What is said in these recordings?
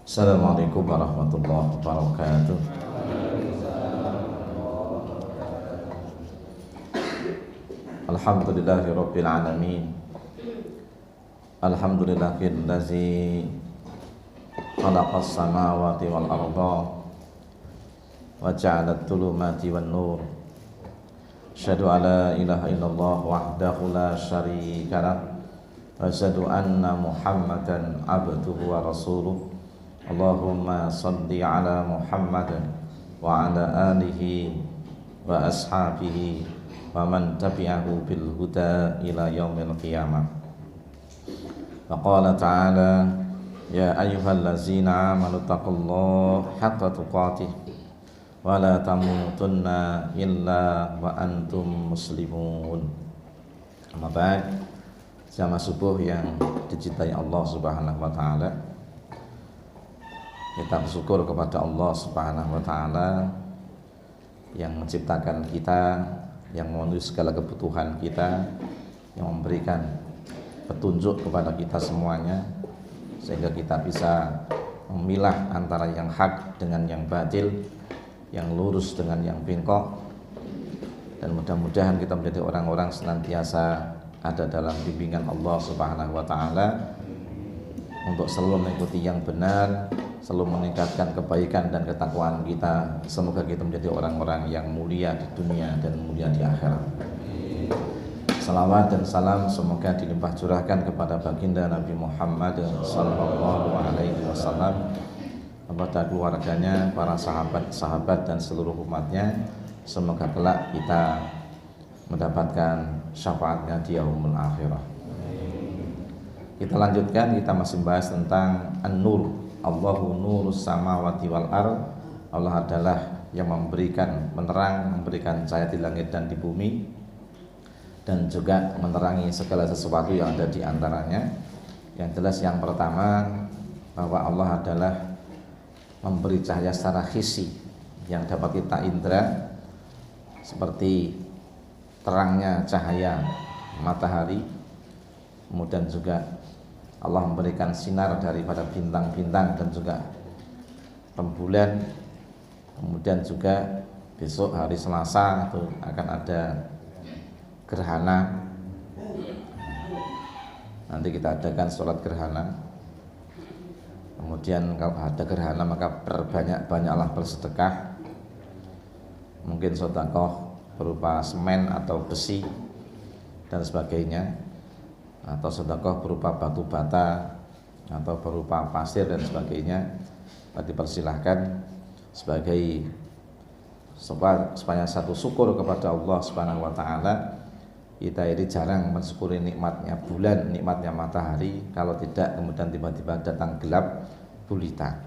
Assalamualaikum warahmatullahi wabarakatuh. Alhamdulillahirabbil alamin. Alhamdulillahillazi khalaqas samawati wal arda wa ja'alat dhulumati wan nur. Asyhadu an la ilaha illallah wahdahu la syarika lah wa asyhadu anna Muhammadan abduhu wa rasuluh. Allahumma salli ala Muhammadin wa ala alihi wa ashabihi wa man tabi'ahu bil huda ila yaumil qiyamah. Wa qala ta'ala ya ayyuhallazina amanu taqullaha haqqa tuqatih wa la tamutunna illa wa antum muslimun. Amma ba'd. Jamaah subuh yang dicintai Allah Subhanahu wa taala, kita bersyukur kepada Allah Subhanahu wa taala yang menciptakan kita, yang memenuhi segala kebutuhan kita, yang memberikan petunjuk kepada kita semuanya, sehingga kita bisa memilah antara yang hak dengan yang batil, yang lurus dengan yang bengkok. Dan mudah-mudahan kita menjadi orang-orang senantiasa ada dalam bimbingan Allah Subhanahu wa taala untuk selalu mengikuti yang benar, selalu meningkatkan kebaikan dan ketakwaan kita. Semoga kita menjadi orang-orang yang mulia di dunia dan mulia di akhirat. Salawat dan salam semoga dilimpah curahkan kepada baginda Nabi Muhammad sallallahu alaihi wasallam, kepada keluarganya, para sahabat-sahabat dan seluruh umatnya. Semoga kelak kita mendapatkan syafaatnya di yaumul akhirah. Kita lanjutkan, kita masih bahas tentang An-Nur. Allahu nurus samawati wal ard. Allah adalah yang memberikan menerang, memberikan cahaya di langit dan di bumi, dan juga menerangi segala sesuatu yang ada di antaranya. Yang jelas yang pertama, bahwa Allah adalah memberi cahaya secara hissi yang dapat kita indra, seperti terangnya cahaya matahari. Kemudian juga Allah memberikan sinar daripada bintang-bintang dan juga rembulan. Kemudian juga besok hari Selasa itu akan ada gerhana. Nanti kita adakan sholat gerhana. Kemudian kalau ada gerhana maka berbanyak-banyaklah bersedekah. Mungkin sedekah berupa semen atau besi dan sebagainya, atau sedekah berupa batu bata atau berupa pasir dan sebagainya. Dipersilahkan sebagai supaya satu syukur kepada Allah Subhanahu wa taala. Kita ini jarang mensyukuri nikmatnya bulan, nikmatnya matahari. Kalau tidak kemudian tiba-tiba datang gelap gulita.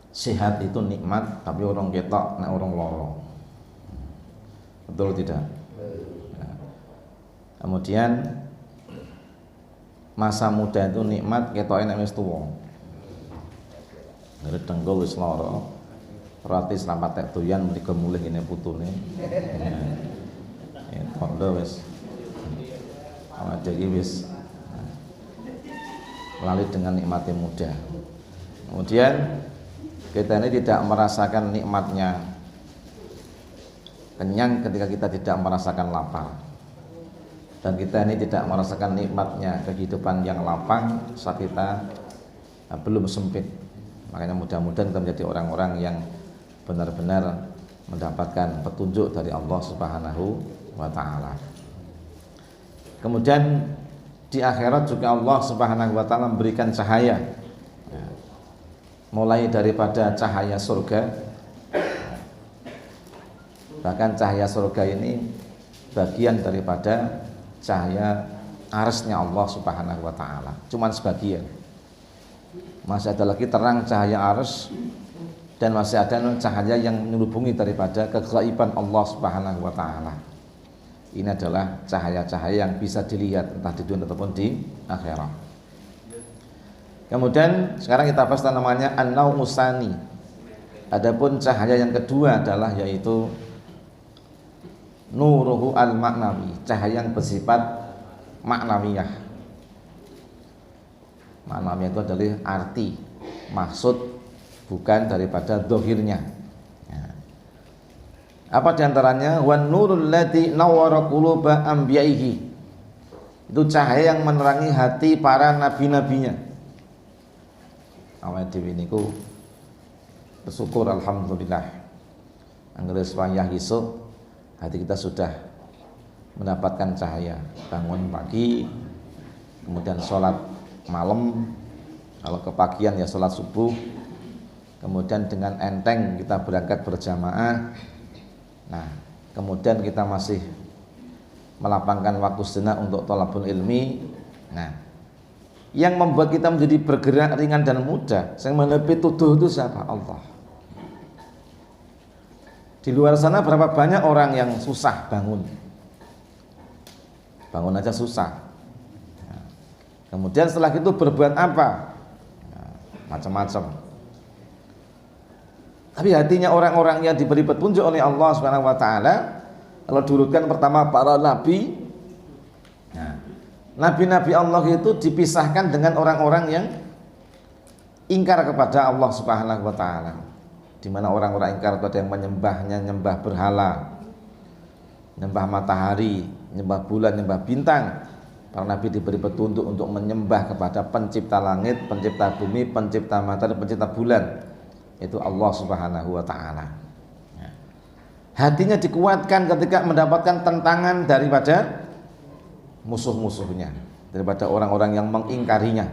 Sehat itu nikmat, tapi orang ketok nek orang loro. Betul tidak? Nah. Kemudian masa muda itu nikmat, ketoke nek wis tuwa. Nek dengkul wis lara, rati slamet tek doyan mriko mulih ngene putune. Kondo wis. Awak iki wis melalui dengan nikmatnya muda. Kemudian kita ini tidak merasakan nikmatnya kenyang ketika kita tidak merasakan lapar, dan kita ini tidak merasakan nikmatnya kehidupan yang lapang saat kita belum sempit. Makanya mudah-mudahan kita menjadi orang-orang yang benar-benar mendapatkan petunjuk dari Allah Subhanahu wa ta'ala. Kemudian di akhirat juga Allah Subhanahu wa ta'ala memberikan cahaya, mulai daripada cahaya surga. Bahkan cahaya surga ini bagian daripada cahaya arsy-Nya Allah Subhanahu wa ta'ala, cuman sebagian. Masih ada lagi terang cahaya arsy, dan masih ada cahaya yang menyelubungi daripada kegaiban Allah Subhanahu wa ta'ala. Ini adalah cahaya-cahaya yang bisa dilihat entah di dunia ataupun di akhirat. Kemudian sekarang kita bahas namanya an-naumus tsani. Adapun cahaya yang kedua adalah yaitu nuruhu al-maknawi, cahaya yang bersifat maknawiyah. Maknawiyah itu adalah arti maksud, bukan daripada dohirnya. Ya. Apa diantaranya? Wan nurul lati nawwara quluba anbiya'ihi. Itu cahaya yang menerangi hati para nabi-nabinya. Awake dhewe niku bersyukur alhamdulillah. Anggere wayah esuk hati kita sudah mendapatkan cahaya. Bangun pagi, kemudian sholat malam, kalau kepagian ya sholat subuh, kemudian dengan enteng kita berangkat berjamaah. Nah, kemudian kita masih melapangkan waktu sejenak untuk thalabul ilmi. Nah, yang membuat kita menjadi bergerak ringan dan mudah, yang menepi tuduh itu siapa? Allah. Di luar sana berapa banyak orang yang susah bangun aja susah. Nah, kemudian setelah itu berbuat apa? Nah, macam-macam. Tapi hatinya orang-orang yang diberi petunjuk oleh Allah Subhanahu wa taala, kalau diurutkan pertama para nabi. Nah, nabi-nabi Allah itu dipisahkan dengan orang-orang yang ingkar kepada Allah Subhanahu wa taala. Di mana orang-orang ingkar itu ada yang menyembahnya, nyembah berhala, nyembah matahari, nyembah bulan, nyembah bintang. Para nabi diberi petunjuk untuk menyembah kepada pencipta langit, pencipta bumi, pencipta matahari, pencipta bulan, itu Allah Subhanahu wa taala. Hatinya dikuatkan ketika mendapatkan tentangan daripada musuh-musuhnya, daripada orang-orang yang mengingkarinya.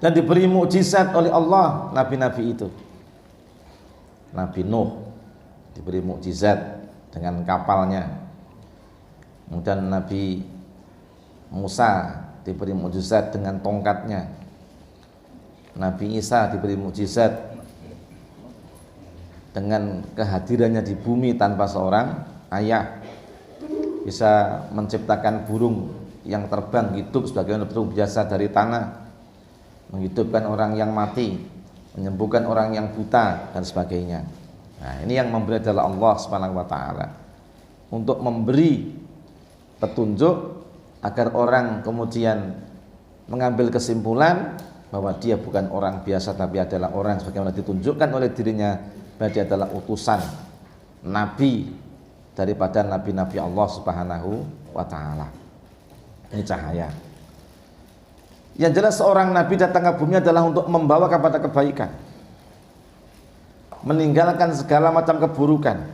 Dan diberi mukjizat oleh Allah nabi-nabi itu. Nabi Nuh diberi mukjizat dengan kapalnya. Kemudian Nabi Musa diberi mukjizat dengan tongkatnya. Nabi Isa diberi mukjizat dengan kehadirannya di bumi tanpa seorang ayah, bisa menciptakan burung yang terbang hidup sebagaimana burung biasa dari tanah, menghidupkan orang yang mati, menyembuhkan orang yang buta dan sebagainya. Nah, ini yang memberi adalah Allah Subhanahu wa taala, untuk memberi petunjuk agar orang kemudian mengambil kesimpulan bahwa dia bukan orang biasa, tapi adalah orang sebagaimana ditunjukkan oleh dirinya bahwa dia adalah utusan nabi daripada nabi-nabi Allah Subhanahu wa taala. Ini cahaya. Yang jelas seorang nabi datang ke bumi adalah untuk membawa kepada kebaikan, meninggalkan segala macam keburukan,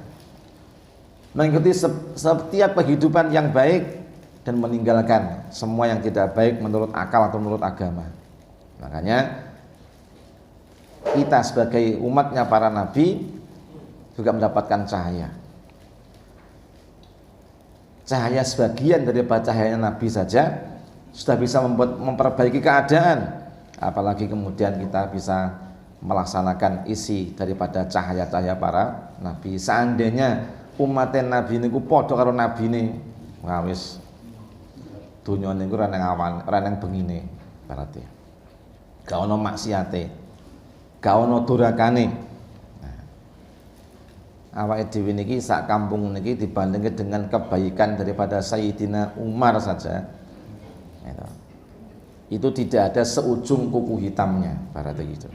mengikuti setiap kehidupan yang baik, dan meninggalkan semua yang tidak baik menurut akal atau menurut agama. Makanya kita sebagai umatnya para nabi juga mendapatkan cahaya. Cahaya sebagian daripada cahayanya nabi saja sudah bisa memperbaiki keadaan, apalagi kemudian kita bisa melaksanakan isi daripada cahaya-cahaya para nabi. Seandainya umatnya nabi ini padha karo nabi ini, wis dunia ini ora nang awan, ora nang bengine berarti. Gak ono maksiate, gak ono durakane. Awake dhewe niki sak kampung niki dibandingkan dengan kebaikan daripada Sayyidina Umar saja, itu tidak ada seujung kuku hitamnya, berarti gitu.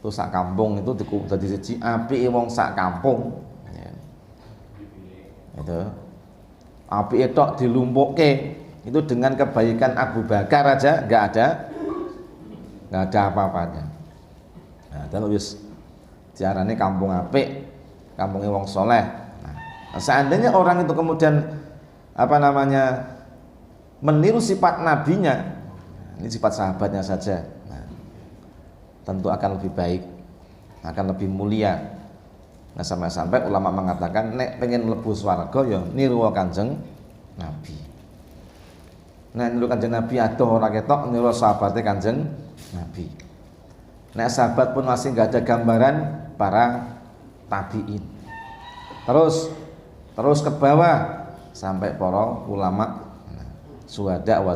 Itu sak kampung itu dadi siji apike wong sak kampung. Itu apike tok dilumpukke, itu dengan kebaikan Abu Bakar aja nggak ada apa-apanya. Nah, dan wis diarani kampung apik, kampungnya wong soleh. Nah, seandainya orang itu kemudian meniru sifat nabinya, ini sifat sahabatnya saja, nah, tentu akan lebih baik, akan lebih mulia. Nah, sampai ulama mengatakan nek pengen mlebu swarga ya niru Kanjeng Nabi. Nah, niru Kanjeng Nabi adoh ora ketok, niru sahabatnya Kanjeng Nabi. Nek sahabat pun masih enggak ada gambaran para tabi'in. Terus ke bawah sampai para ulama, syuhada wa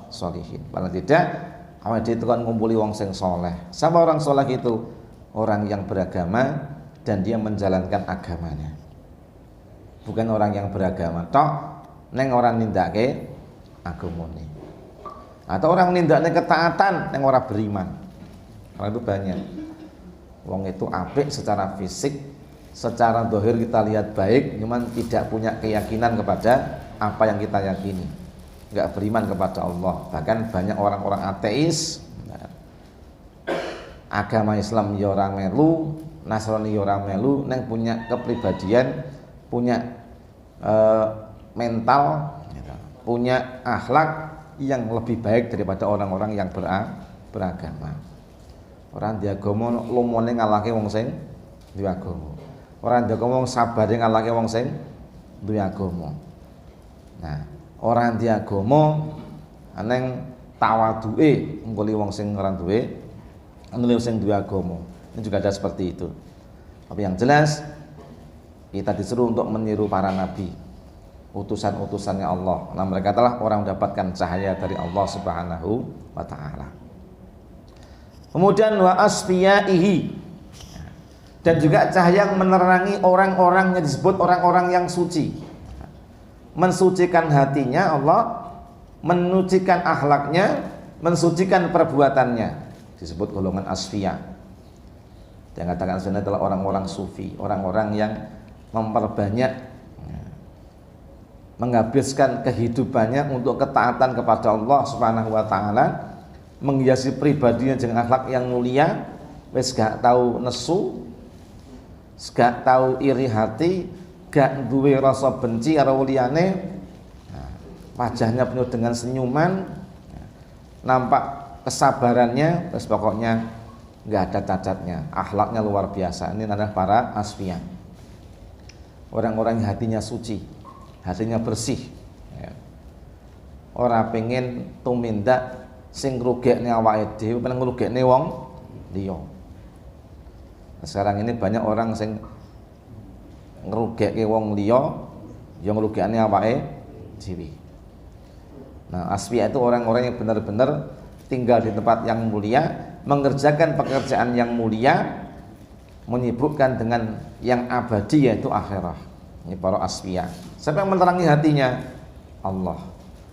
sholihin. Paling tidak awake dhewe tekan ngumpuli wong sing saleh. Sama orang saleh itu orang yang beragama dan dia menjalankan agamanya. Bukan orang yang beragama tok neng orang nindake agamane. Atau orang nindakne ketaatan yang orang beriman. Karena itu banyak. Wong itu apik secara fisik, secara dohir kita lihat baik, cuman tidak punya keyakinan kepada apa yang kita yakini, nggak beriman kepada Allah. Bahkan banyak orang-orang ateis, agama Islam ya ora melu, Nasrani ya ora melu, neng punya kepribadian, punya mental, punya akhlak yang lebih baik daripada orang-orang yang beragama. Orang diagama lumone ngalahke wong sing duwe agama. Orang diagama wong sabare ngalahke wong sing duwe agama. Nah, orang diagama aneng tawaduke ngkuli wong sing ora duwe, ngkuli wong sing duwe agama. Ini juga ada seperti itu. Tapi yang jelas kita disuruh untuk meniru para nabi, utusan-utusannya Allah. Nah, mereka telah orang mendapatkan cahaya dari Allah Subhanahu wa taala. Kemudian wa asfiyaihi, dan juga cahaya yang menerangi orang-orang yang disebut orang-orang yang suci, mensucikan hatinya Allah, menyucikan akhlaknya, mensucikan perbuatannya, disebut golongan asfiya. Yang katakan asfiya adalah orang-orang sufi, orang-orang yang memperbanyak, menghabiskan kehidupannya untuk ketaatan kepada Allah Subhanahu wa taala, menghiasi pribadinya dengan akhlak yang mulia, wis gak tahu nesu, gak tahu iri hati, gak duwe rasa benci karo liyane, wajahnya penuh dengan senyuman, nampak kesabarannya, terus pokoknya gak ada cacatnya, akhlaknya luar biasa. Ini adalah para asfiya, orang-orang yang hatinya suci, hatinya bersih, ora pengen tumindak sing ngrugekne awake dhewe, pengen ngrugekne wong liya. Sekarang ini banyak orang sing ngrugekne wong liya, ya ngrugekne awake dhewe. Nah, asfiya itu orang-orang yang benar-benar tinggal di tempat yang mulia, mengerjakan pekerjaan yang mulia, menyibukkan dengan yang abadi yaitu akhirat. Ini para asfiya. Siapa yang menerangi hatinya? Allah.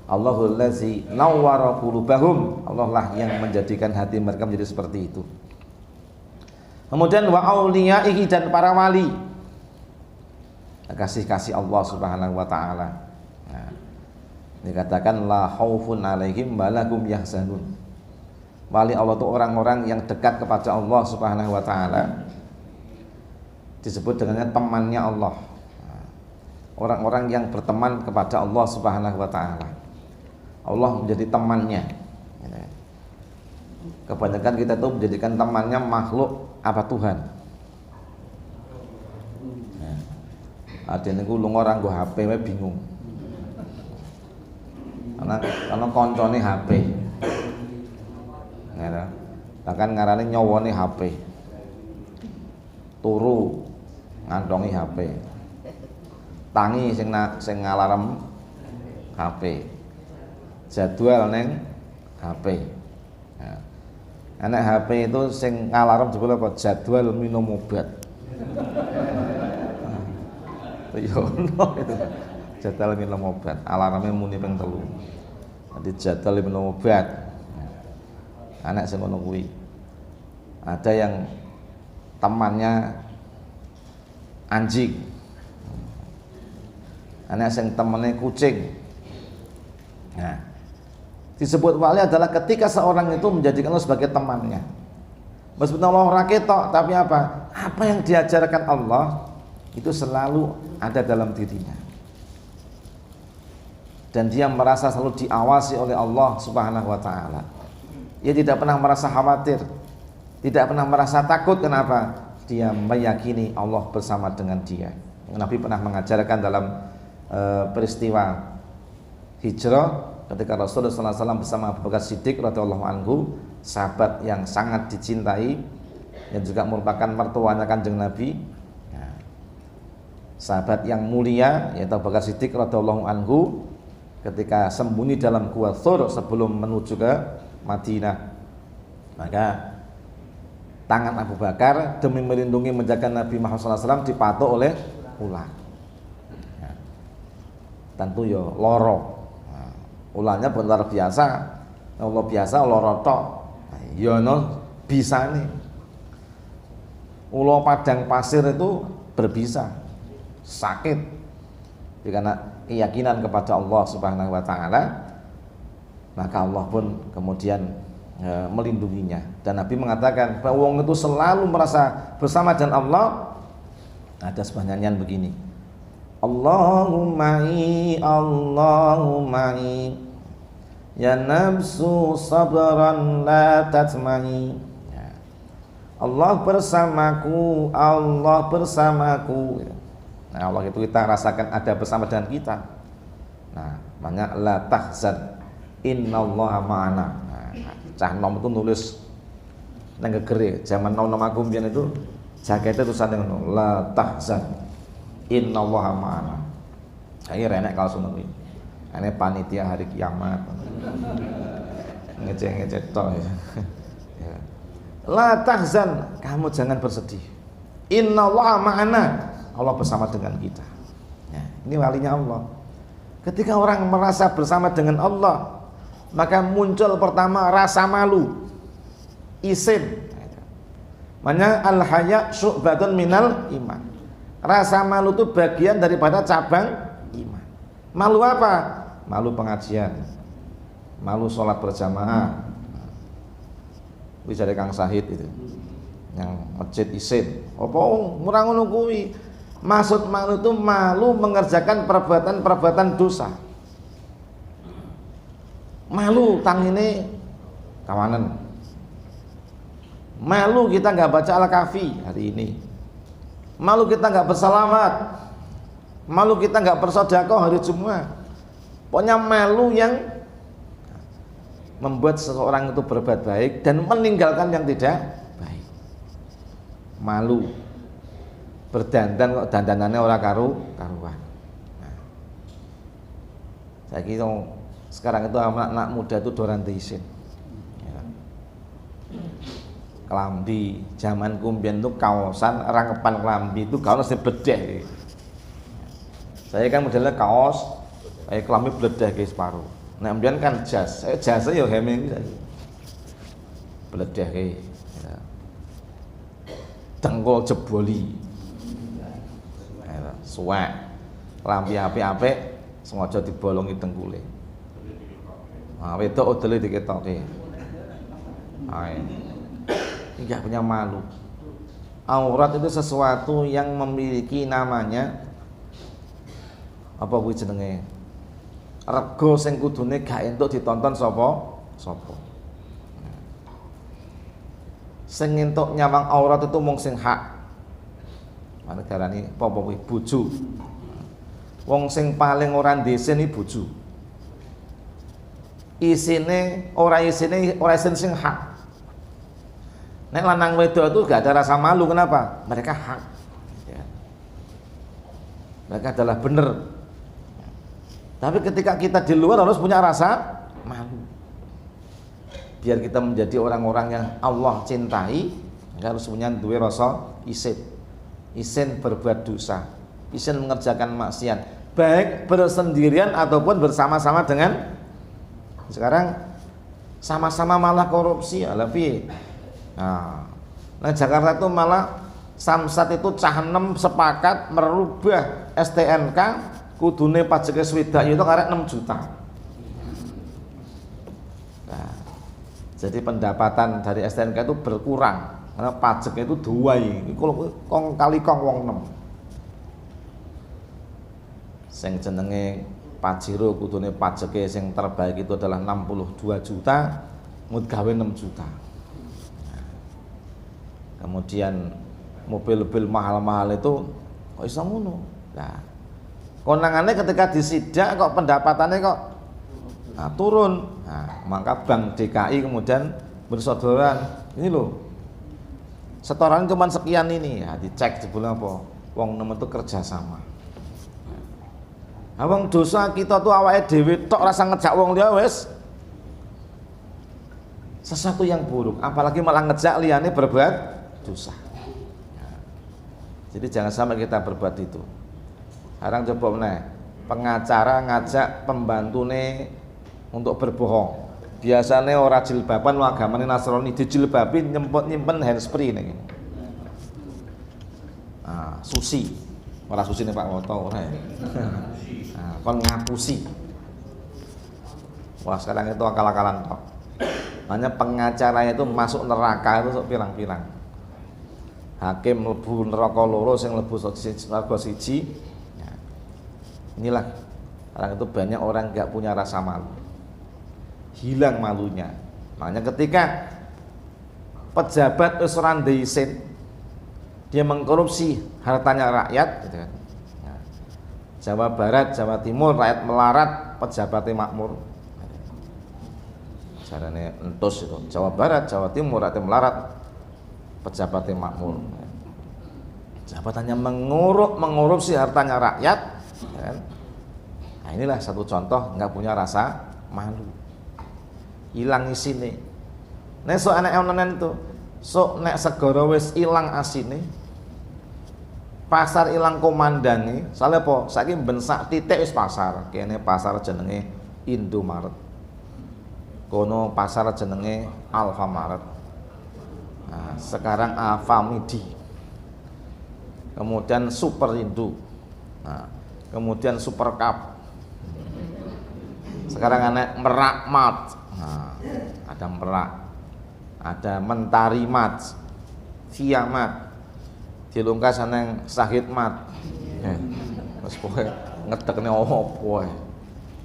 Allahul ladzi nawwara qulubahum. Allah lah yang menjadikan hati mereka menjadi seperti itu. Kemudian wa auliyaihi, dan para wali, kasih-kasih Allah Subhanahu wa taala. Nah, dikatakan la khaufun alaihim wa lahum yahzanun. Wali Allah itu orang-orang yang dekat kepada Allah Subhanahu wa taala, disebut dengannya temannya Allah. Orang-orang yang berteman kepada Allah Subhanahu wa taala, Allah menjadi temannya. Kebanyakan kita tuh menjadikan temannya makhluk apa Tuhan. Adene ku lunga ora nggo HP wae bingung. Karena koncone HP. Ya, bahkan ngarane nyawane HP. Turu ngantongi HP. Tangi sing ngalarem HP. Jadwal neng HP. Ya. Anak HP itu sing ngalarem jebul apa? Jadwal minum obat. Yo ono itu. Jadwal minum obat, alarmnya muni ping 3. Nanti jadwal minum obat. Anak sing ngono kuwi. Ada yang temannya anjing. Anak sing temennya kucing. Nah, disebut wali adalah ketika seorang itu menjadikan Allah sebagai temannya. Meskipun Allah ora ketok, tapi apa? Apa yang diajarkan Allah itu selalu ada dalam dirinya. Dan dia merasa selalu diawasi oleh Allah Subhanahu wa taala. Dia tidak pernah merasa khawatir, tidak pernah merasa takut. Kenapa? Dia meyakini Allah bersama dengan dia. Nabi pernah mengajarkan dalam peristiwa hijrah, ketika Rasulullah SAW bersama Abu Bakar Siddiq radhiyallahu anhu, sahabat yang sangat dicintai, yang juga merupakan mertuanya Kanjeng Nabi, sahabat yang mulia yaitu Abu Bakar Siddiq radhiyallahu anhu, ketika sembunyi dalam Gua Thur sebelum menuju ke Madinah, maka tangan Abu Bakar demi melindungi menjaga Nabi Muhammad SAW dipatuk oleh ular. Tentu ya loro. Ulangnya luar biasa, Allah biasa Allah rotok. Ya no bisa nih. Ulo padang pasir itu berbisa, sakit. Karena keyakinan kepada Allah Subhanahu wa taala, maka Allah pun kemudian melindunginya. Dan Nabi mengatakan bahwa wong itu selalu merasa bersama dengan Allah. Ada sebuah nyanyian begini. Allahummai Allahummai ya nafsu sabran la tatmai. Allah bersamaku, Allah bersamaku. Nah, Allah itu kita rasakan ada bersama dengan kita. Nah, makanya la tahzan innallaha ma'ana. Nah, Cah Nom itu nulis nang gegere zaman nom aku mbiyen itu jakete tulisan ngono, la tahzan innallaha ma'ana. Saya renek kalau ngono kuwi. Ane panitia hari kiamat. Ngecek-ngecek tok. La tahzan, kamu jangan bersedih. Innallaha ma'ana, Allah bersama dengan kita. Ya, ini walinya Allah. Ketika orang merasa bersama dengan Allah, maka muncul pertama rasa malu, isin. Makanya al-haya syu'batun minal iman. Rasa malu itu bagian daripada cabang iman. Malu apa? Malu pengajian, malu sholat berjamaah. Bisa dari Kang Sahid itu yang masjid isin apa murah ngono kuwi. Maksud malu itu malu mengerjakan perbuatan-perbuatan dosa. Malu tangine kawanan. Malu kita nggak baca Al-Kahfi hari ini. Malu kita nggak bersalawat. Malu kita nggak bersedekah hari Jumat. Pokoknya malu yang membuat seseorang itu berbuat baik dan meninggalkan yang tidak baik. Malu berdandan kok dandanannya orang karuan. Nah, saya kira sekarang itu anak muda itu doran isin. Ya. Kelambi zaman kumbian itu kaosan rangkepan kelambi itu kaos bledeh. Saya kan modelnya kaos, kayak kelambi bledeh guys separuh. Nah, kemudian kan jas ya heming bledeh kayak ya. Dengkul jeboli ya, suwek lampi apik-apik sengaja dibolongi dengkule. Nah, wedok odele diketoke. Enggak punya malu. Aurat itu sesuatu yang memiliki namanya apa kuwi jenenge? Rego sing kudune gak entuk ditonton sapa? Sing entuk nyawang aurat itu mung sing hak. Mane darani apa kuwi bojo. Wong sing paling ora ndesen iki bojo. Isine ora isin sing hak. Nek lanang wedok itu gak ada rasa malu, kenapa? Mereka hak. Ya. Mereka adalah benar. Tapi ketika kita di luar harus punya rasa malu. Biar kita menjadi orang-orang yang Allah cintai, harus punya duwe rasa isin. Isin berbuat dosa, isin mengerjakan maksiat, baik bersendirian ataupun bersama-sama dengan. Sekarang sama-sama malah korupsi, lebih. Nah, Jakarta itu malah Samsat itu cah 6 sepakat merubah STNK kudune pajake swidak itu karek 6 juta. Nah, jadi pendapatan dari STNK itu berkurang karena pajaknya itu duwai. Iku kong kali kong wong 6. Sing jenenge Pajero kudune pajake sing terbaik itu adalah 62 juta, mut gawe 6 juta. Nah, kemudian mobil-mobil mahal-mahal itu kok iso ngono. Nah, konangannya ketika disidak kok pendapatannya kok turun. Nah, maka Bank DKI kemudian bersodoran, ini loh setoran cuma sekian ini, ya dicek jebule apa wong nem itu kerjasama. Wong dosa kita tuh awake dhewe tok rasa ngejak wong liya wis sesuatu yang buruk, apalagi malah ngejak liyane berbuat dosa. Jadi jangan sampai kita berbuat itu. Sekarang coba meneh, pengacara ngajak pembantune untuk berbohong. Biasane ora jilbaban lu agamane Nasrani dijilbabi nyimpen handsfree niki. Ah, susi. Ora susi nih Pak Woto ora ya. Nah, kon ngapusi. Wah, sekarang itu akal-akalan tok. Hanya pengacaranya itu masuk neraka itu sok pirang-pirang. Hakim mlebu neraka loro sing mlebu neraka siji. Ya. Inilah sekarang itu banyak orang nggak punya rasa malu. Hilang malunya. Makanya ketika pejabat wis ora isin, dia mengkorupsi hartanya rakyat gitu kan. Ya. Jawa Barat, Jawa Timur rakyat melarat, pejabatnya makmur. Carane entus itu. Jawa Barat, Jawa Timur rakyat melarat, pejabatnya makmur. Jabatannya mengorupsi hartanya rakyat ya kan? Nah, inilah satu contoh nggak punya rasa malu. Hilang isine. Nek sok anak ononen tuh, sok nek segara wis ilang asine, pasar ilang komandange. Soalnya apa? Saiki ben sak titik wis pasar. Kene pasar jenenge Indomaret. Kono pasar jenenge Alfamaret. Nah, sekarang Alfamidi. Kemudian Super Indo. Nah, kemudian Super Cup. Sekarang anak Merak Mart. Nah, ada Merak, ada Mentari Mat, Via Mat, dilungkas nang Sahid Mat. Terus pokoke ngedekne opo.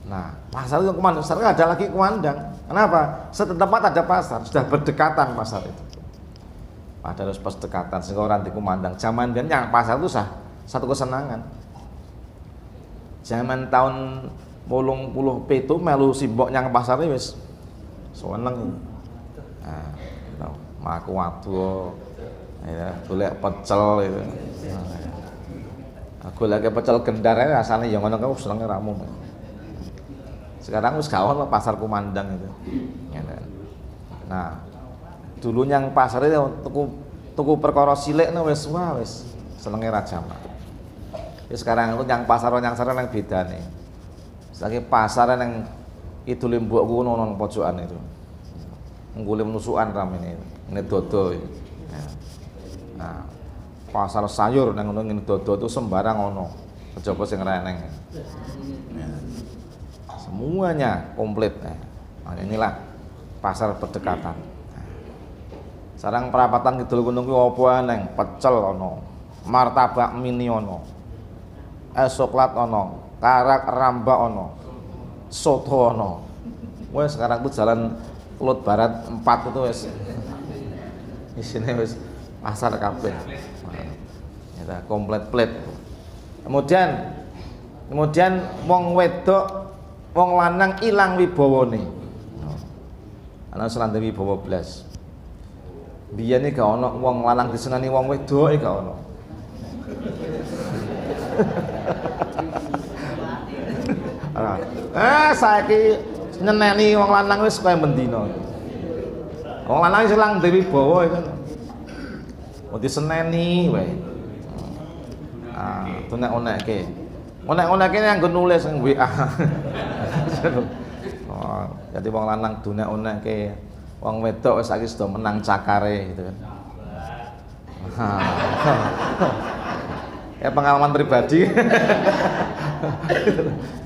Nah, pasar itu kemana? Sekarang ada lagi kumandang. Kenapa? Setiap tempat ada pasar, sudah berdekatan pasar itu. Padahal harus berdekatan sehingga orang dikumandang. Zaman dan yang pasar itu satu kesenangan. Zaman tahun 80 melu simbok nyang pasar wis seneng. Nah, gitu. Maku wadu ya, golek pecel itu. Nah, golek pecel gendar ae rasane ya ngono kuwi senenge ramu. Sekarang wis gak ono pasar kumandang itu. Nah, dulu yang pasar itu tuku perkara cilik wis wah wis senenge ra jamak. Ya sekarang itu yang pasar yang bedane. Lagi pasar yang itu limbukku nang pojokan itu. Nggule menusukan ramene. Ini dodo. Ya. Nah, pasar sayur nang ngono ngene dodo itu sembarang ono. Kejaba sing reneng. Ya. Semuanya komplit. Nah, inilah pasar berdekatan. Nah, sarang perapatan Kidul Gunung kuwi apa neng? Pecel ono, martabak mini ono, es coklat ono, karak rambak ono, soto ono. Wes sekarang tuh jalan Pulut Barat 4 itu wes isine wes pasar kabeh. Ya komplit plit. Kemudian wong wedok, wong lanang ilang wibawane. Ana selande wibawa blas. Biyen iki gak ono wong lanang diseneni wong wedok gak ono. Saiki nyeneni wong lanang wis kaya mendina. Wong lanang sing lang dewi bawa iku. Mau diseneni wae. Ah, tunek-unekke. Unek-unekke nganggo nulis nang WA. Oh, jadi wong lanang dunek-unekke, wong wedok wis saiki sudah menang cakare gitu kan. Ya pengalaman pribadi.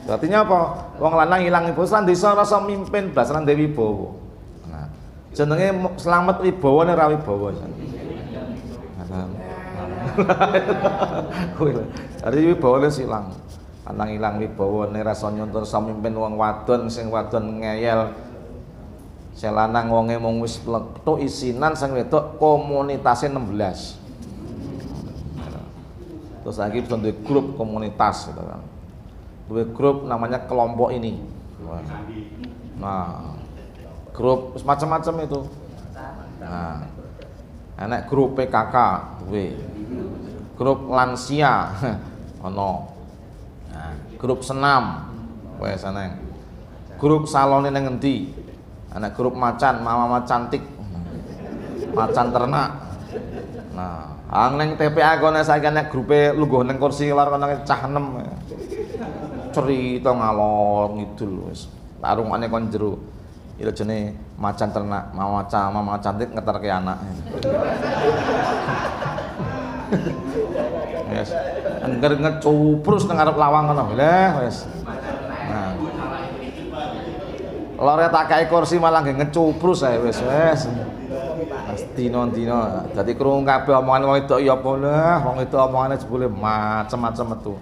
Artinya apa? Wong lanang ilang ibu lan desa rasa mimpin blas lan dewi wibawa. Nah, jenenge Slamet Wibawa nek ra wibawa. Ari wibawane silang. Lanang ilang wibawane rasa nyontor rasa mimpin wong wadon sing wadon ngeyel. Sing lanang wonge mung wis plethuk isinan sing wedok komunitase 16. Terus lagi bisa di grup komunitas gitu kan. Dua grup namanya kelompok ini. Nah, grup macam-macam itu. Nah, enak grup PKK, grup lansia, ono. Nah, grup senam, wes seneng. Grup salon nang ngendi? Anak grup macan, mama cantik, macan ternak. Nah, neng TPA kono saiki nek grupe lungguh nang kursi lor kono cah enem. Cerita ngalor ngidul wis. Tarungane kon jero. Itu jenis macan ternak, mama cantik ngeterke anak. Wes, engger ngecuprus nang arep lawang ngono. Lah wes. Nah. Lore tak kae kursi malah nggih ngecuprus ae wes. Dino-dino dadi krungu kabeh omongan wong wedok ya apa lah, wong wedok omongane jebule macem-macem metu.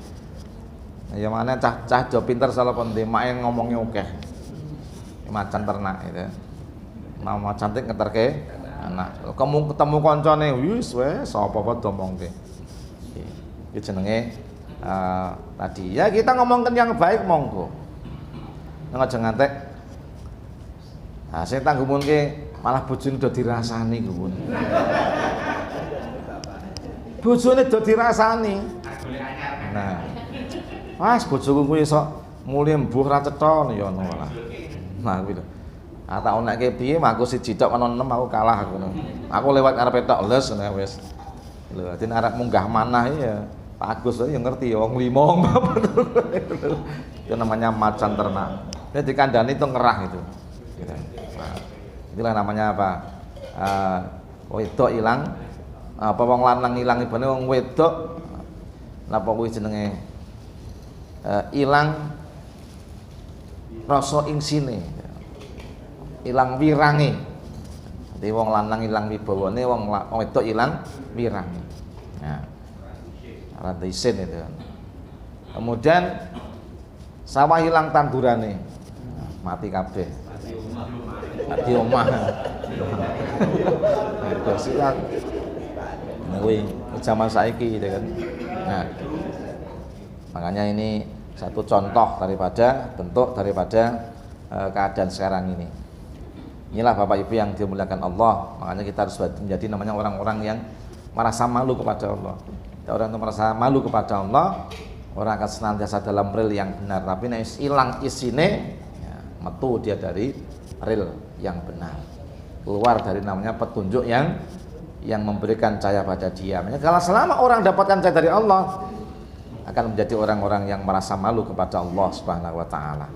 Ya mana cah do pinter salah penting, mak ngomongnya akeh. Macan ternak itu. Mau cantik ngeterke anak. Kamu ketemu koncone wis wes apa-apa domongke. Iki jenenge tadi ya kita ngomongkan yang baik monggo. Nek aja ngantek. Nah, sing tanggumunke malah bojone do dirasani kuwi. Bojone do dirasani. Nah. Mas bojoku kuwi sok mule mbuh ra cetha ya ngono lah. Nah kuwi lho. Ah tak onekke piye aku siji tok ana 6 aku kalah aku. Aku lewat ngarepe tok les ngene wis. Lho dadi arep munggah manah ya Pak Agus ya ngerti ya wong 5. Itu namanya macan ternak. Jadi kandhane itu ngerah itu. Nah, itulah namanya apa? Wedok ilang apa wong lanang ilang ibane wong wedok napa kuwi jenenge ilang rasa ingsine, ilang wirange. Dadi wong lanang ilang wibawane, wong wedok ilang wirange. Nah, rada isin itu. Kemudian sawah ilang tandurane, mati kabeh. Mati omah. Itu silang. Nah, kuwi zaman saiki gitu kan. Nah, makanya ini satu contoh daripada bentuk daripada keadaan sekarang ini. Inilah Bapak Ibu yang dimuliakan Allah. Makanya kita harus menjadi namanya orang-orang yang merasa malu kepada Allah. Orang yang merasa malu kepada Allah, orang akan senantiasa dalam rel yang benar. Tapi nek hilang isine, ya, metu dia dari rel yang benar. Keluar dari namanya petunjuk yang memberikan cahaya pada dia. Makanya kalau selama orang dapatkan cahaya dari Allah, akan menjadi orang-orang yang merasa malu kepada Allah Subhanahu wa taala.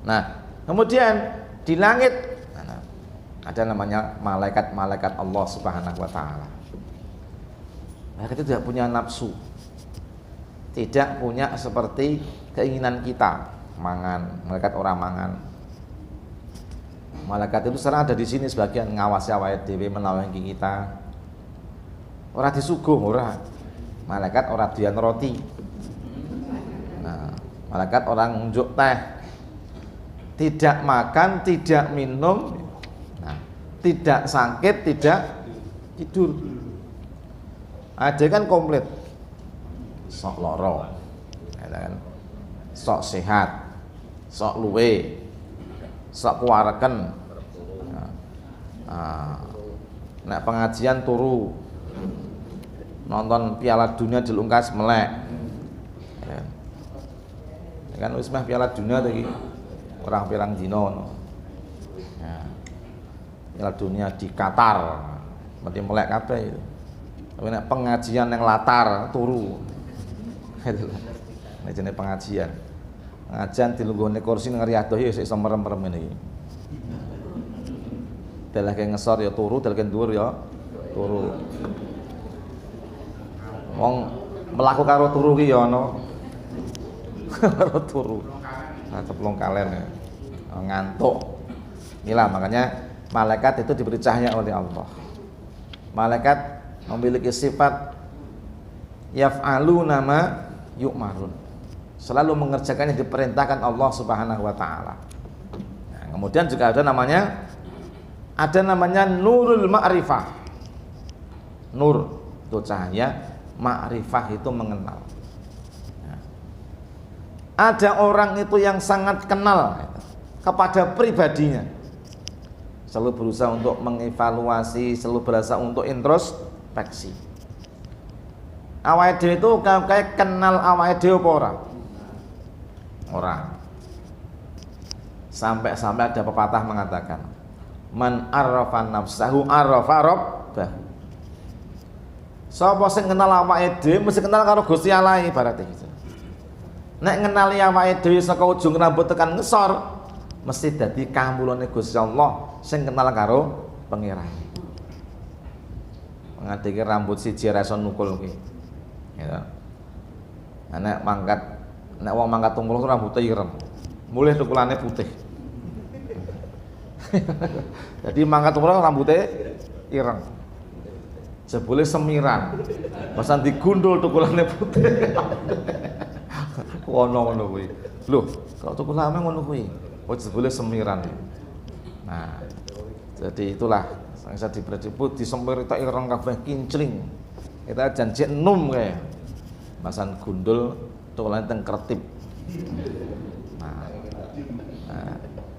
Nah, kemudian di langit ada namanya malaikat-malaikat Allah Subhanahu wa taala. Mereka itu tidak punya nafsu. Tidak punya seperti keinginan kita, mangan, malaikat orang mangan. Malaikat itu sekarang ada di sini sebagian ngawasi awake dhewe menawangi kita. Ora disuguh ora. Malaikat ora dian roti. Malaikat orang unjuk teh, tidak makan, tidak minum, nah, tidak sakit, tidak tidur. Ada kan komplit, sok loro, kan? Sok sehat, sok luwe, sok kuareken. Nek pengajian turu, nonton Piala Dunia dilungkas melek. Kan wis mah Piala Dunia tadi orang pirang dino no. Ya. Piala Dunia di Qatar mesti melek kabeh itu. Tapi nek pengajian yang latar turu. Itu. Nek jenenge pengajian. Pengajian dilunggone kursi nang riadoh ya iso merem-merem ngene iki. Deleke ngesor ya turu, deleke dhuwur ya turu. Wong mlaku karo turu ki ya ana. Baru turu, nah ceplong kalen ya, ngantuk. Inilah makanya malaikat itu diberi cahaya oleh Allah. Malaikat memiliki sifat yaf'aluna ma yu'marun, selalu mengerjakan yang diperintahkan Allah Subhanahu wa taala. Nah, kemudian juga ada namanya nurul ma'rifah. Nur itu cahaya, ma'rifah itu mengenal. Ada orang itu yang sangat kenal kepada pribadinya, selalu berusaha untuk mengevaluasi, selalu berusaha untuk introspeksi. Awake dhewe itu kayak kenal awake dhewe apa ora? Ora. Sampai-sampai ada pepatah mengatakan, man arrafa nafsahu arrafa rabbahu. Sapa sing kenal awake dhewe mesti kenal karo Gusti Allah ibaratnya gitu. Nek ngenali awake dhewe saka ujung rambut tekan ngesor, mesti dadi kamulane Gusti Allah sing kenal karo pangeran. Ngadeke rambut siji ra iso nukul ki. Ya. Nek wong mangkat tungkul rambutnya ireng. Mulih tukulane putih. Jadi mangkat tungkul rambutnya ireng. Jebule semiran. Pasan digundul tukulane putih. Ono ngono kuwi. Lho, kok tukulane ngono kuwi? Oh jebule semiran. Nah, jadi itulah saya diberi disemir tak ireng kabeh kincling. Kita janji enum kayak. Masan gundul tukulane teng kertip. Nah,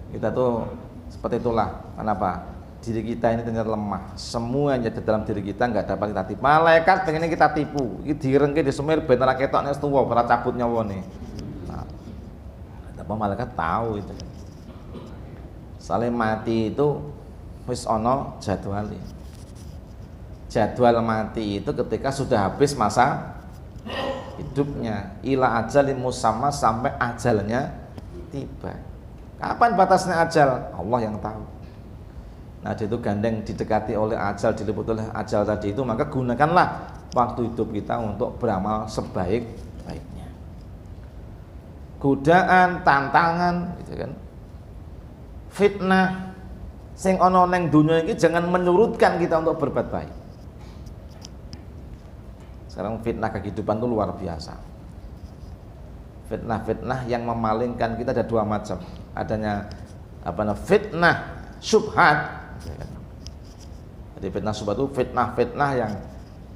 kita tuh seperti itulah. Kenapa? Diri kita ini ternyata lemah. Semuanya di dalam diri kita nggak dapat kita tipu. Malaikat pengennya kita tipu. Iki direngke disemir ben ora ketok nek tuwa ora cabut nyawane. Nah, apa malaikat tahu itu. Soalnya mati itu wis ana jadwalnya. Jadwal mati itu ketika sudah habis masa hidupnya, ila ajalin musamma, sampai ajalnya tiba. Kapan batasnya ajal? Allah yang tahu. Nah, itu gandeng didekati oleh ajal, diliput oleh ajal tadi itu, maka gunakanlah waktu hidup kita untuk beramal sebaik-baiknya. Godaan, tantangan, gitu kan. Fitnah sing ana ning dunia ini jangan menyurutkan kita untuk berbuat baik. Sekarang fitnah kehidupan itu luar biasa. Fitnah-fitnah yang memalingkan kita ada dua macam. Adanya fitnah syubhat. Jadi fitnah syubhat itu fitnah-fitnah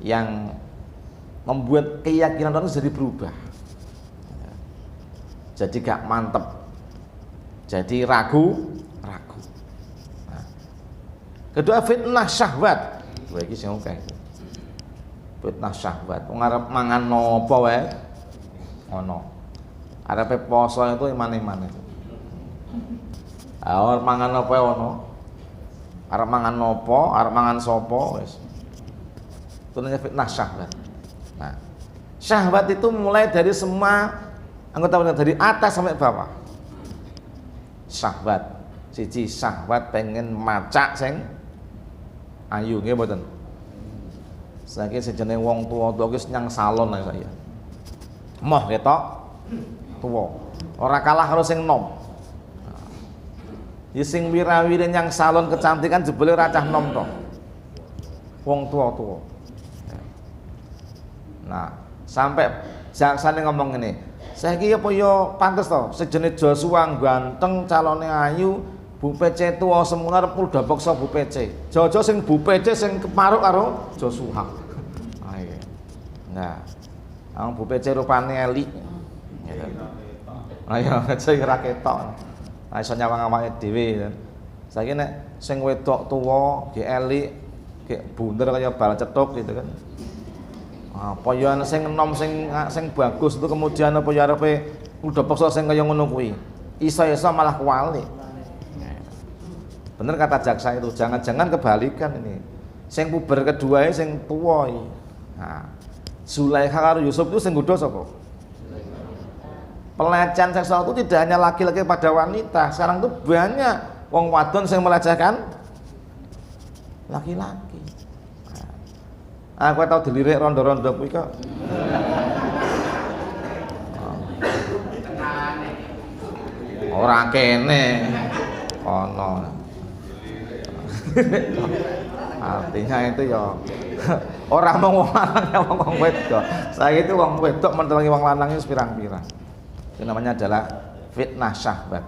yang membuat keyakinan orang jadi berubah. Jadi gak mantep. Jadi ragu. Nah. Kedua fitnah syahwat. Iki sing oke. Fitnah syahwat. Wong arep mangan napa wae ono. Arepe poso itu iman-iman itu. Arep mangan napa wae ono. Arep mangan napa, arep mangan sapa wis. Itu namanya fitnah syahwat. Nah, syahwat itu mulai dari semua anggota badan dari atas sampai bawah. Syahwat. Siji syahwat pengen macak sing ayu nggih mboten. Saiki sejenenge wong tuwa-tuwa wis nyang salon ae saya. Moh ketok tuwa. Ora kalah karo sing nom. Ya sing wirawire nyang salon kecantikan jebule ora cah nom to. Wong tuwa-tuwa. Nah, sampai jaksane ngomong ngene. Saiki apa ya pantes to sejenis Joshua ganteng calone ayu, Bu PC tuwa semula arep udah paksa Bu PC. Jojo sing Bu PC sing keparuk karo Joshua. Ayo. Nah, ang Bu PC rupane elik. Ayo aja ora ketok. Nah, iso nyawang awake dhewe. Saiki nek sing wedok tuwa, ge elik, ge bunder kaya bal cetuk gitu kan. Apa ya sing enom sing bagus itu kemudian apa ya arepe udah paksa sing kaya ngono kuwi. Iso-iso malah kuali. Bener kata jaksa itu, jangan-jangan kebalikan ini. Sing puber kedua sing tuwa iki. Nah, Zulaikha karo Yusuf itu sing nggodha sapa? Pelecehan seksual itu tidak hanya laki-laki pada wanita, sekarang itu banyak wong wadon yang melecehkan laki-laki. Aku tau dilirik rondo-rondo kuwi kok. Ora kene. Ono. Artinya itu ya orang mau wong lanang ya wong wedok. Saya itu wong wedok mentelangi wong lanang itu pirang-pirang. Itu namanya adalah fitnah syahwat.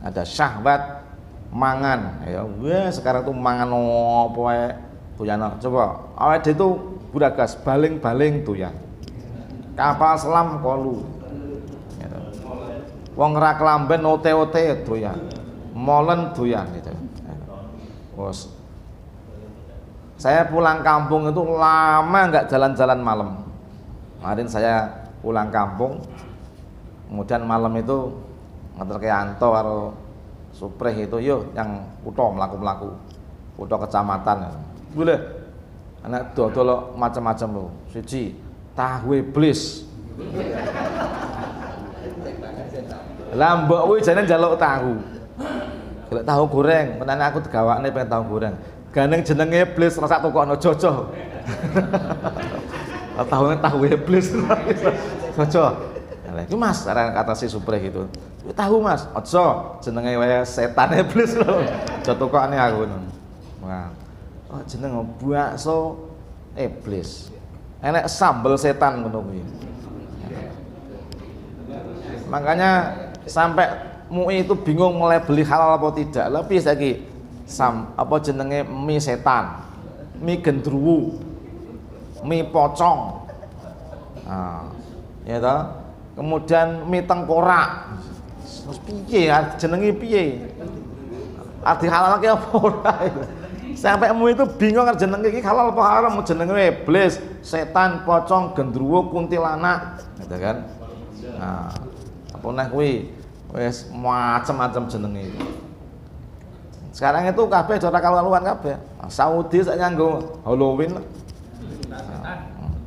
Ada syahwat mangan. Ya wes sekarang tuh mangan opo wae doyan. Coba awake itu buragas baling-baling doyan. Kapal selam kolu. Gitu. Wong rak lamben ote-ote doyan. Molen doyan gitu. Bos. Saya pulang kampung itu lama nggak jalan-jalan malam. Kemarin saya pulang kampung, kemudian malam itu ngantar ke Anto karo Supreh itu, yuk yang kuto melaku-melaku, kuto kecamatan. Boleh, anak dodol macam-macam lo. Siji tahu iblis. Lambok wih jangan jaluk tahu. Golek tahu goreng, menane aku digawakne pengen tahu goreng. Gandeng jenenge iblis rasa tukokno jojo. Tahu iblis. Jojo. Lah iki Mas, kata si Supre gitu. Tahu Mas, aja jenenge wae setan iblis lho. Aja tukokne aku. Wah. Oh jenenge bakso iblis. Enek sambel setan ngono kuwi. Makanya sampai MUI itu bingung mulai beli halal apa tidak. Lebih lagi apa jenenge mie setan, mie gendruwo, mie pocong. Nah, ya toh. Kemudian mie tengkorak. Terus piye jenenge piye? Arti halal ki apa ora? Sampai MUI itu bingung jenenge iki halal apa haram, jenenge iblis, setan, pocong, gendruwo, kuntilanak, gitu kan. Nah, apa neh kuwi wis macam-macam jenenge. Sekarang itu kabeh ora kalu-kaluan kabeh. Saudi sak nganggo Halloween.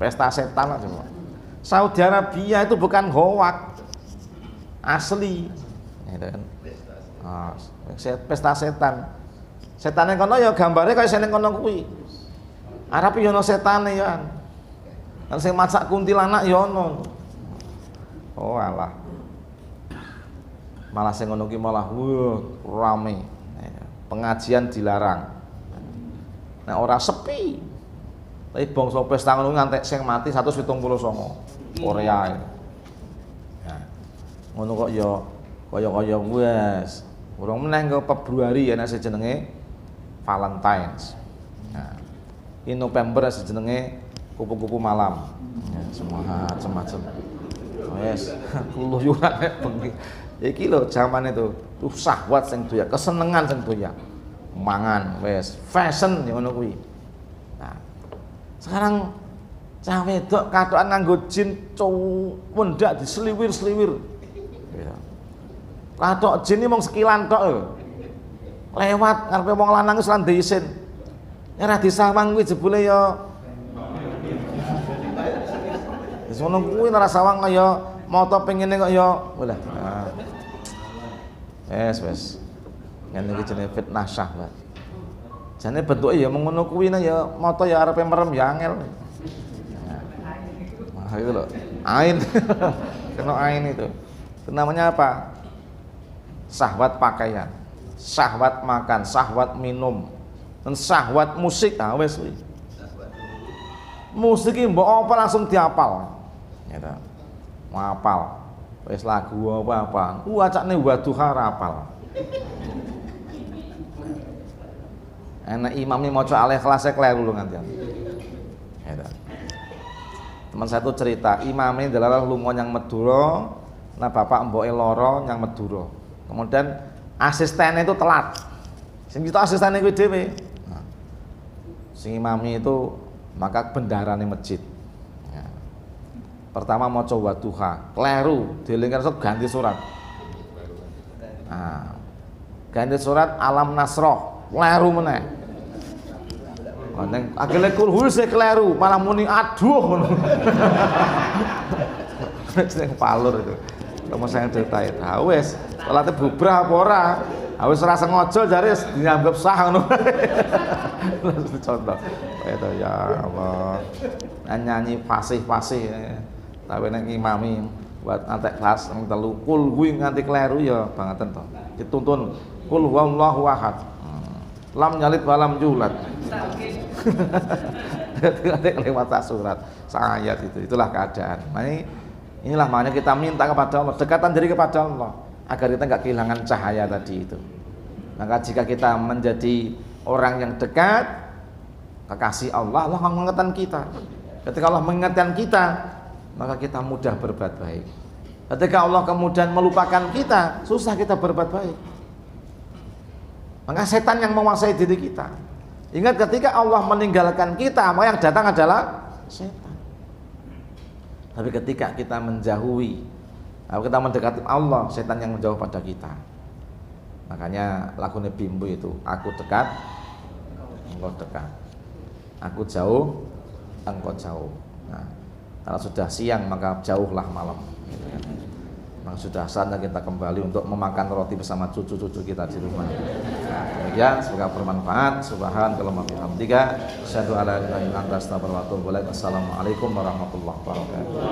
Pesta setan aja. Saudi Arabia itu bukan hoak. Asli. Gitu kan. Pesta setan. Setane kono ya gambare kaya seneng kono kuwi. Arab yo ono setane ya. Lan sing masak kuntilanak ya ono. Oh alah. Malah sing ngono ki malah rame. Pengajian dilarang. Nah ora sepi. Tapi bangsa pesta ngono ngantek sing mati 179 Korea. Nah, ngono kok ya kaya-kaya wis. Urung meneh ke Februari ana jenenge Valentines. Nah, ini November jenenge kupu-kupu malam. Ya, semua macam-macam. Wes, keluyuran bengi. Iki lho zaman itu, tuh syahwat sing doyak, kesenengan sing doyak. Mangan wes, fashion ya ngono kuwi. Nah, sekarang cah wedok katokan nganggo jin wendak diseliwir-seliwir. Ya. Katok jin iki mung sekilan tok lho. Lewat ngarepe wong lanang wis lan diisin. Ora disawang kuwi jebule ya. Wis ngono kuwi ora sawang kaya moto pengene kok ya. Walah. Wes. Ngene iki jenenge fitnah syahwat. Jane bentuke ya mung ngono kuwi ya moto ya arepe merem ya angel. Nah, itu loh. Ain. Kena ain itu. Itu namanya apa? Syahwat pakaian, syahwat makan, syahwat minum, dan syahwat musik. Ah wes kuwi. Musik iki mbok apa langsung diapal. Ya ta. Ngapal. Wis lagu apa-apa. Wacane Wadduha rapal. Enak imam maca Al-Ikhlas kleru lho ngantian. Ya ta. Teman saya tuh cerita, imamnya adalah lunga yang Madura, nah bapak mboke loro yang Madura. Kemudian asistennya itu telat. Sing kita asistennya kuwi dhewe. Nah, sing imami itu maka bendarane masjid. Ya. Pertama maca Wadduha, kleru, dieling terus ganti surat. Nah, ganti surat Alam Nasroh, kleru meneh. Neng akhirnya kulhu saya kleru, malah muni aduh ngono. Sing palur itu. Kamu saya ceritain, wes, salatnya bubrah apa ora? Wes rasa ngojol jare dianggap sah ngono. Contoh. Itu ya Allah. Nyanyi fasih-fasih. Tapi nek imami buat antek kelas yang telu kul kuwi nganti kleru ya bangetan to. Dituntun kul huwallahu ahad. Lam nyalid walam julat. Lewat surat ayat itulah keadaan. Nah, inilah makanya kita minta kepada Allah, dekatan diri kepada Allah agar kita nggak kehilangan cahaya tadi itu. Maka jika kita menjadi orang yang dekat kekasih Allah, Allah akan mengingatkan kita. Ketika Allah mengingatkan kita, maka kita mudah berbuat baik. Ketika Allah kemudian melupakan kita, susah kita berbuat baik. Maka setan yang menguasai diri kita. Ingat ketika Allah meninggalkan kita, maka yang datang adalah setan. Tapi ketika kita menjauhi, kita mendekati Allah, setan yang menjauh pada kita. Makanya lagunya Bimbo itu, aku dekat, engkau dekat. Aku jauh, engkau jauh. Nah, kalau sudah siang maka jauhlah malam. Maka sudah saatnya kita kembali untuk memakan roti bersama cucu-cucu kita di rumah. Nah, demikian, semoga bermanfaat. Subhanakallahumma wa bihamdika, asyhadu an la ilaha illa anta, astaghfiruka wa atubu ilaik. Assalamualaikum warahmatullahi wabarakatuh.